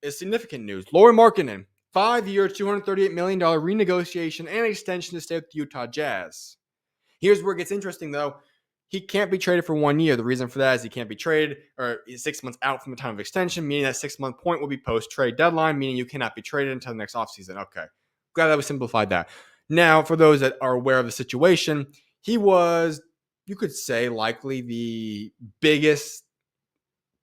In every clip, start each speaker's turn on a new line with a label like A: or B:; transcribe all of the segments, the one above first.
A: is significant news. Lauri Markkanen, 5-year, $238 million renegotiation and extension to stay with the Utah Jazz. Here's where it gets interesting, though. He can't be traded for 1 year. The reason for that is he can't be traded, or he's 6 months out from the time of extension, meaning that 6-month point will be post-trade deadline, meaning you cannot be traded until the next offseason. Okay. Glad that we simplified that. Now, for those that are aware of the situation, he was, you could say, likely the biggest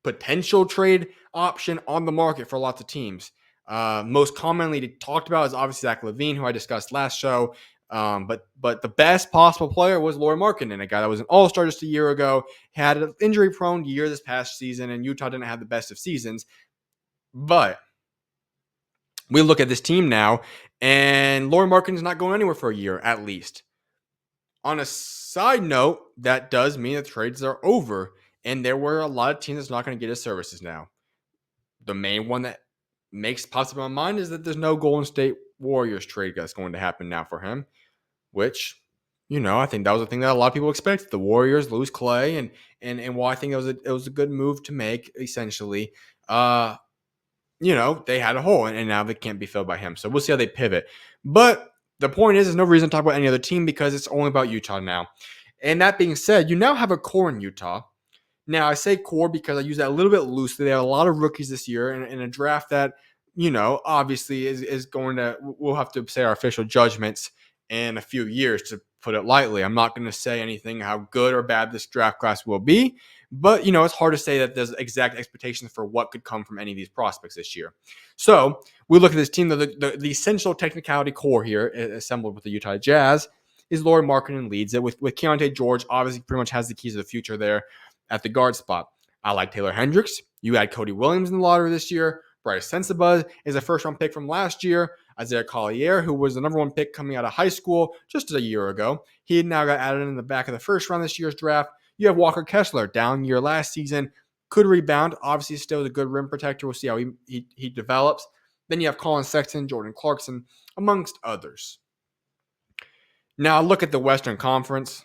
A: potential trade option on the market for lots of teams. Most commonly talked about is obviously Zach LaVine, who I discussed last show. But the best possible player was Lauri Markkanen, a guy that was an all-star just a year ago, had an injury-prone year this past season, and Utah didn't have the best of seasons. But we look at this team now, and Lauri Markkanen is not going anywhere for a year, at least. On a side note, that does mean that trades are over, and there were a lot of teams that's not going to get his services now. The main one that makes possible in my mind is that there's no Golden State Warriors trade that's going to happen now for him, which, I think that was the thing that a lot of people expected. The Warriors lose Clay, and while I think it was a good move to make, essentially, they had a hole, and now they can't be filled by him. So we'll see how they pivot. But the point is, there's no reason to talk about any other team because it's only about Utah now. And that being said, you now have a core in Utah. Now, I say core because I use that a little bit loosely. They have a lot of rookies this year in a draft that, obviously is going to, we'll have to say our official judgments in a few years, to put it lightly. I'm not going to say anything how good or bad this draft class will be, but, it's hard to say that there's exact expectations for what could come from any of these prospects this year. So we look at this team, the essential technicality core here assembled with the Utah Jazz is Lauri Markkanen leads it with Keontae George, obviously pretty much has the keys of the future there at the guard spot. I like Taylor Hendricks. You had Cody Williams in the lottery this year. Bryce Sensabaugh is a first-round pick from last year. Isaiah Collier, who was the number one pick coming out of high school just a year ago, he now got added in the back of the first round this year's draft. You have Walker Kessler, down year last season, could rebound. Obviously, still a good rim protector. We'll see how he develops. Then you have Colin Sexton, Jordan Clarkson, amongst others. Now, look at the Western Conference.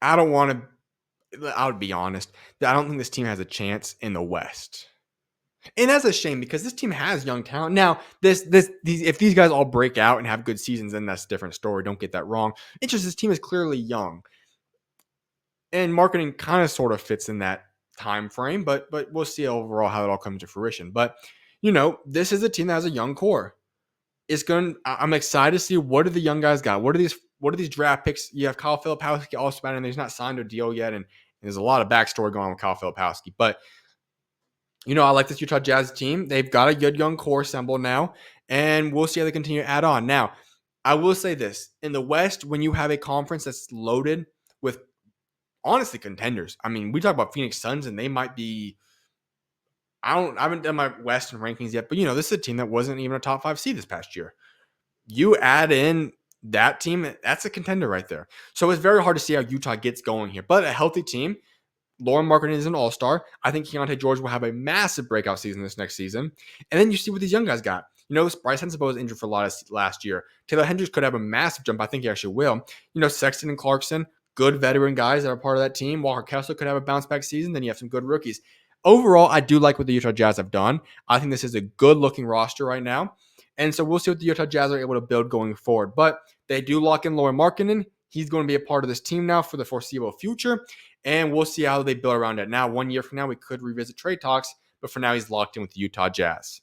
A: I would be honest, I don't think this team has a chance in the West. And that's a shame because this team has young talent. Now, if these guys all break out and have good seasons, then that's a different story. Don't get that wrong. It's just this team is clearly young. And Markkanen kind of sort of fits in that time frame, but we'll see overall how it all comes to fruition. But, this is a team that has a young core. I'm excited to see what do the young guys got. What are these draft picks? You have Kyle Filipowski also back in there. He's not signed a deal yet, and there's a lot of backstory going on with Kyle Filipowski. But I like this Utah Jazz team. They've got a good young core assembled now, and we'll see how they continue to add on. Now, I will say this: in the West, when you have a conference that's loaded with honestly contenders, I mean, we talk about Phoenix Suns, and they might be. I haven't done my Western rankings yet, but this is a team that wasn't even a top 5 seed this past year. You add in that team, that's a contender right there. So it's very hard to see how Utah gets going here. But a healthy team, Lauri Markkanen is an all-star. I think Keontae George will have a massive breakout season this next season. And then you see what these young guys got. Bryce Sensabaugh was injured for a lot of last year. Taylor Hendricks could have a massive jump. I think he actually will. Sexton and Clarkson, good veteran guys that are part of that team. Walker Kessler could have a bounce-back season. Then you have some good rookies. Overall, I do like what the Utah Jazz have done. I think this is a good-looking roster right now. And so we'll see what the Utah Jazz are able to build going forward. But they do lock in Lauri Markkanen. He's going to be a part of this team now for the foreseeable future. And we'll see how they build around it. Now, 1 year from now, we could revisit trade talks. But for now, he's locked in with the Utah Jazz.